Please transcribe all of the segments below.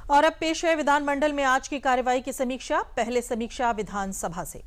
और अब पेश है विधानमंडल में आज की कार्यवाही की समीक्षा। पहले समीक्षा विधानसभा से।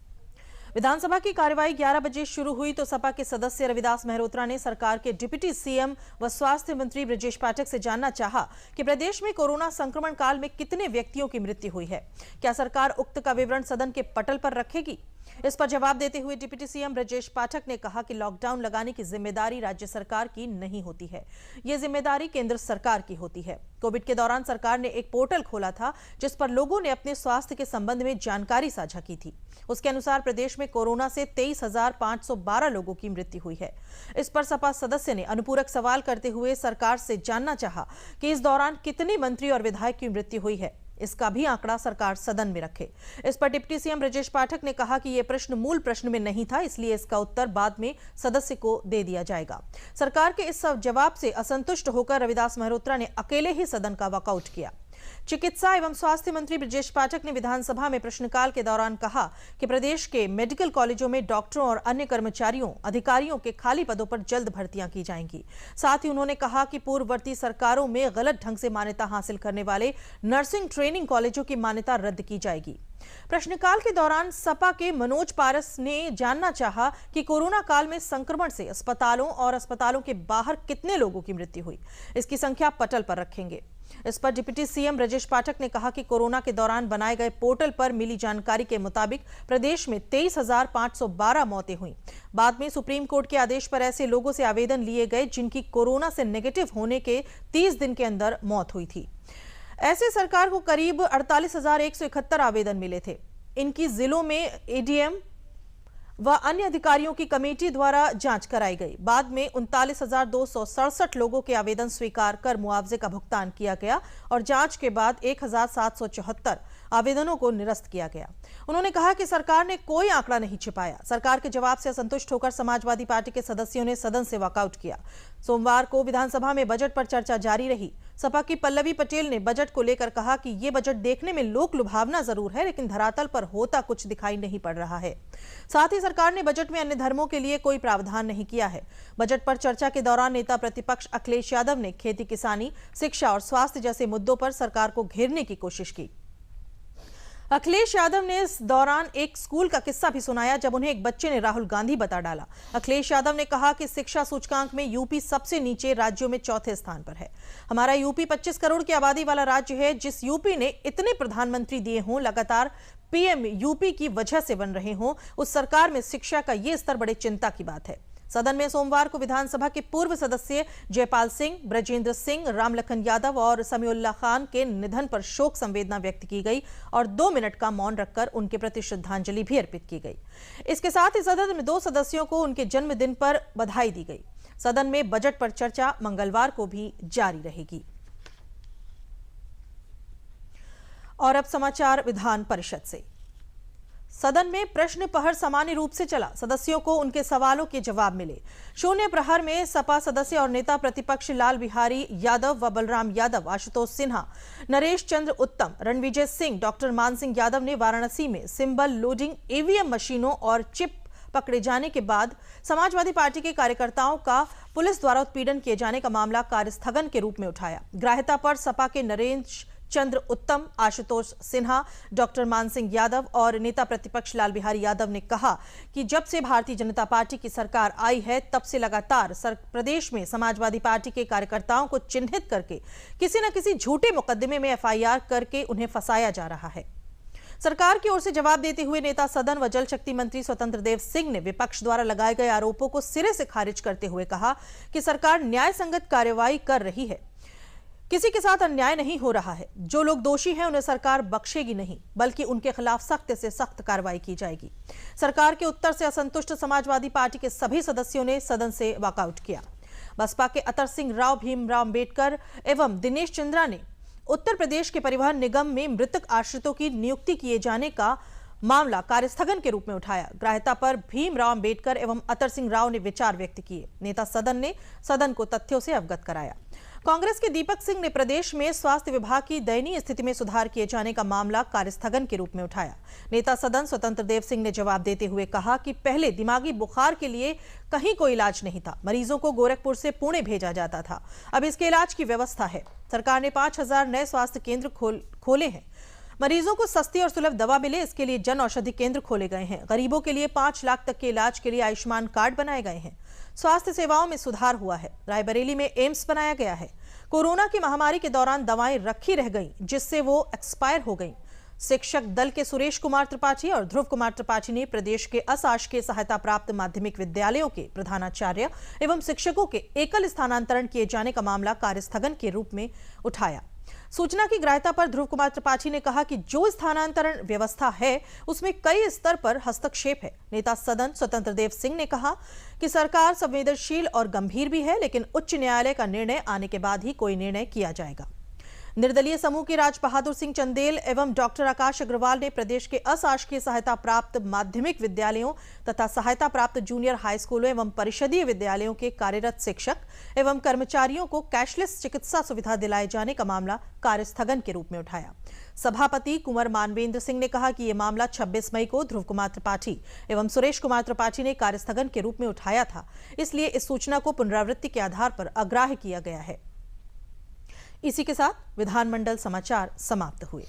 विधानसभा की कार्यवाही 11 बजे शुरू हुई तो सपा के सदस्य रविदास मेहरोत्रा ने सरकार के डिप्टी सीएम व स्वास्थ्य मंत्री ब्रजेश पाठक से जानना चाहा कि प्रदेश में कोरोना संक्रमण काल में कितने व्यक्तियों की मृत्यु हुई है। क्या सरकार उक्त का विवरण सदन के पटल पर रखेगी? इस पर जवाब देते हुए डिप्टी सीएम ब्रजेश पाठक ने कहा कि लॉकडाउन लगाने की जिम्मेदारी राज्य सरकार की नहीं होती है, ये जिम्मेदारी केंद्र सरकार की होती है। कोविड के दौरान सरकार ने एक पोर्टल खोला था जिस पर लोगों ने अपने स्वास्थ्य के संबंध में जानकारी साझा की थी। उसके अनुसार प्रदेश में कोरोना से 23,512 लोगों की मृत्यु हुई है। इस पर सपा सदस्य ने अनुपूरक सवाल करते हुए सरकार से जानना चाहा कि इस दौरान कितने मंत्री और विधायक की मृत्यु हुई है, इसका भी आंकड़ा सरकार सदन में रखे। इस पर डिप्टी सीएम ब्रजेश पाठक ने कहा कि यह प्रश्न मूल प्रश्न में नहीं था, इसलिए इसका उत्तर बाद में सदस्य को दे दिया जाएगा। सरकार के इस जवाब से असंतुष्ट होकर रविदास मेहरोत्रा ने अकेले ही सदन का वॉकआउट किया। चिकित्सा एवं स्वास्थ्य मंत्री ब्रजेश पाठक ने विधानसभा में प्रश्नकाल के दौरान कहा कि प्रदेश के मेडिकल कॉलेजों में डॉक्टरों और अन्य कर्मचारियों अधिकारियों के खाली पदों पर जल्द भर्तियां की जाएंगी। साथ ही उन्होंने कहा कि पूर्ववर्ती सरकारों में गलत ढंग से मान्यता हासिल करने वाले नर्सिंग ट्रेनिंग कॉलेजों की मान्यता रद्द की जाएगी। प्रश्नकाल के दौरान सपा के मनोज पारस ने जानना चाहा कि कोरोना काल में संक्रमण से अस्पतालों और अस्पतालों के बाहर कितने लोगों की मृत्यु हुई, इसकी संख्या पटल पर रखेंगे। इस पर डिप्टी सीएम ब्रजेश पाठक ने कहा कि कोरोना के दौरान बनाए गए पोर्टल पर मिली जानकारी के मुताबिक प्रदेश में 23,512 मौतें हुई। बाद में सुप्रीम कोर्ट के आदेश पर ऐसे लोगों से आवेदन लिए गए जिनकी कोरोना से नेगेटिव होने के 30 दिन के अंदर मौत हुई थी। ऐसे सरकार को करीब 48,171 आवेदन मिले थे। इनकी जिलों में एडीएम व अन्य अधिकारियों की कमेटी द्वारा जांच कराई गई। बाद में 39,267 लोगों के आवेदन स्वीकार कर मुआवजे का भुगतान किया गया और जांच के बाद 1,774 आवेदनों को निरस्त किया गया। उन्होंने कहा कि सरकार ने कोई आंकड़ा नहीं छिपाया। सरकार के जवाब से असंतुष्ट होकर समाजवादी पार्टी के सदस्यों ने सदन से वॉकआउट किया। सोमवार को विधानसभा में बजट पर चर्चा जारी रही। सपा की पल्लवी पटेल ने बजट को लेकर कहा कि ये बजट देखने में लोक लुभावना जरूर है, लेकिन धरातल पर होता कुछ दिखाई नहीं पड़ रहा है। साथ ही सरकार ने बजट में अन्य धर्मों के लिए कोई प्रावधान नहीं किया है। बजट पर चर्चा के दौरान नेता प्रतिपक्ष अखिलेश यादव ने खेती किसानी, शिक्षा और स्वास्थ्य जैसे मुद्दों पर सरकार को घेरने की कोशिश की। अखिलेश यादव ने इस दौरान एक स्कूल का किस्सा भी सुनाया जब उन्हें एक बच्चे ने राहुल गांधी बता डाला। अखिलेश यादव ने कहा कि शिक्षा सूचकांक में यूपी सबसे नीचे राज्यों में चौथे स्थान पर है। हमारा यूपी 25 करोड़ की आबादी वाला राज्य है। जिस यूपी ने इतने प्रधानमंत्री दिए हों, लगातार पीएम यूपी की वजह से बन रहे हों, उस सरकार में शिक्षा का यह स्तर बड़े चिंता की बात है। सदन में सोमवार को विधानसभा के पूर्व सदस्य जयपाल सिंह, ब्रजेंद्र सिंह, रामलखन यादव और समीउल्लाह खान के निधन पर शोक संवेदना व्यक्त की गई और 2 मिनट का मौन रखकर उनके प्रति श्रद्धांजलि भी अर्पित की गई। इसके साथ ही सदन में 2 सदस्यों को उनके जन्मदिन पर बधाई दी गई। सदन में बजट पर चर्चा मंगलवार को भी जारी रहेगी। और अब समाचार विधान परिषद से। सदन में प्रश्न प्रहर सामान्य रूप से चला। सदस्यों को उनके सवालों के जवाब मिले। शून्य प्रहर में सपा सदस्य और नेता प्रतिपक्ष लाल बिहारी यादव व बलराम यादव, आशुतोष सिन्हा, नरेश चंद्र उत्तम, रणविजय सिंह, डॉक्टर मान सिंह यादव ने वाराणसी में सिंबल लोडिंग ईवीएम मशीनों और चिप पकड़े जाने के बाद समाजवादी पार्टी के कार्यकर्ताओं का पुलिस द्वारा उत्पीड़न किए जाने का मामला कार्यस्थगन के रूप में उठाया। ग्राह्यता पर सपा के नरेश चंद्र उत्तम, आशुतोष सिन्हा, डॉक्टर मान सिंह यादव और नेता प्रतिपक्ष लाल बिहारी यादव ने कहा कि जब से भारतीय जनता पार्टी की सरकार आई है तब से लगातार प्रदेश में समाजवादी पार्टी के कार्यकर्ताओं को चिन्हित करके किसी न किसी झूठे मुकदमे में एफआईआर करके उन्हें फंसाया जा रहा है। सरकार की ओर से जवाब देते हुए नेता सदन व जल शक्ति मंत्री स्वतंत्र देव सिंह ने विपक्ष द्वारा लगाए गए आरोपों को सिरे से खारिज करते हुए कहा कि सरकार न्याय संगत कार्रवाई कर रही है, किसी के साथ अन्याय नहीं हो रहा है। जो लोग दोषी हैं उन्हें सरकार बख्शेगी नहीं, बल्कि उनके खिलाफ सख्त से सख्त कार्रवाई की जाएगी। सरकार के उत्तर से असंतुष्ट समाजवादी पार्टी के सभी सदस्यों ने सदन से वॉकआउट किया। बसपा के अतर सिंह राव, भीमराव अम्बेडकर एवं दिनेश चंद्रा ने उत्तर प्रदेश के परिवहन निगम में मृतक आश्रितों की नियुक्ति किए जाने का मामला कार्यस्थगन के रूप में उठाया। ग्राह्यता पर भीमराव अम्बेडकर एवं अतर सिंह राव ने विचार व्यक्त किए। नेता सदन ने सदन को तथ्यों से अवगत कराया। कांग्रेस के दीपक सिंह ने प्रदेश में स्वास्थ्य विभाग की दयनीय स्थिति में सुधार किए जाने का मामला कार्यस्थगन के रूप में उठाया। नेता सदन स्वतंत्र देव सिंह ने जवाब देते हुए कहा कि पहले दिमागी बुखार के लिए कहीं कोई इलाज नहीं था, मरीजों को गोरखपुर से पुणे भेजा जाता था। अब इसके इलाज की व्यवस्था है। सरकार ने 5000 नए स्वास्थ्य केंद्र खोले हैं। मरीजों को सस्ती और सुलभ दवा मिले, इसके लिए जन औषधि केंद्र खोले गए हैं। गरीबों के लिए 5 लाख तक के इलाज के लिए आयुष्मान कार्ड बनाए गए हैं। स्वास्थ्य सेवाओं में सुधार हुआ है। रायबरेली में एम्स बनाया गया है। कोरोना की महामारी के दौरान दवाएं रखी रह गईं, जिससे वो एक्सपायर हो गईं। शिक्षक दल के सुरेश कुमार त्रिपाठी और ध्रुव कुमार त्रिपाठी ने प्रदेश के अशासकीय सहायता प्राप्त माध्यमिक विद्यालयों के प्रधानाचार्य एवं शिक्षकों के एकल स्थानांतरण किए जाने का मामला कार्यस्थगन के रूप में उठाया। सूचना की ग्राह्यता पर ध्रुव कुमार त्रिपाठी ने कहा कि जो स्थानांतरण व्यवस्था है उसमें कई स्तर पर हस्तक्षेप है। नेता सदन स्वतंत्र देव सिंह ने कहा कि सरकार संवेदनशील और गंभीर भी है, लेकिन उच्च न्यायालय का निर्णय आने के बाद ही कोई निर्णय किया जाएगा। निर्दलीय समूह के राज बहादुर सिंह चंदेल एवं डॉक्टर आकाश अग्रवाल ने प्रदेश के अशासकीय सहायता प्राप्त माध्यमिक विद्यालयों तथा सहायता प्राप्त जूनियर हाई स्कूलों एवं परिषदीय विद्यालयों के कार्यरत शिक्षक एवं कर्मचारियों को कैशलेस चिकित्सा सुविधा दिलाए जाने का मामला कार्यस्थगन के रूप में उठाया। सभापति कुंवर मानवेंद्र सिंह ने कहा कि यह मामला 26 मई को ध्रुव कुमार त्रिपाठी एवं सुरेश कुमार त्रिपाठी ने कार्यस्थगन के रूप में उठाया था, इसलिए इस सूचना को पुनरावृत्ति के आधार पर अग्राह्य किया गया है। इसी के साथ विधानमंडल समाचार समाप्त हुए।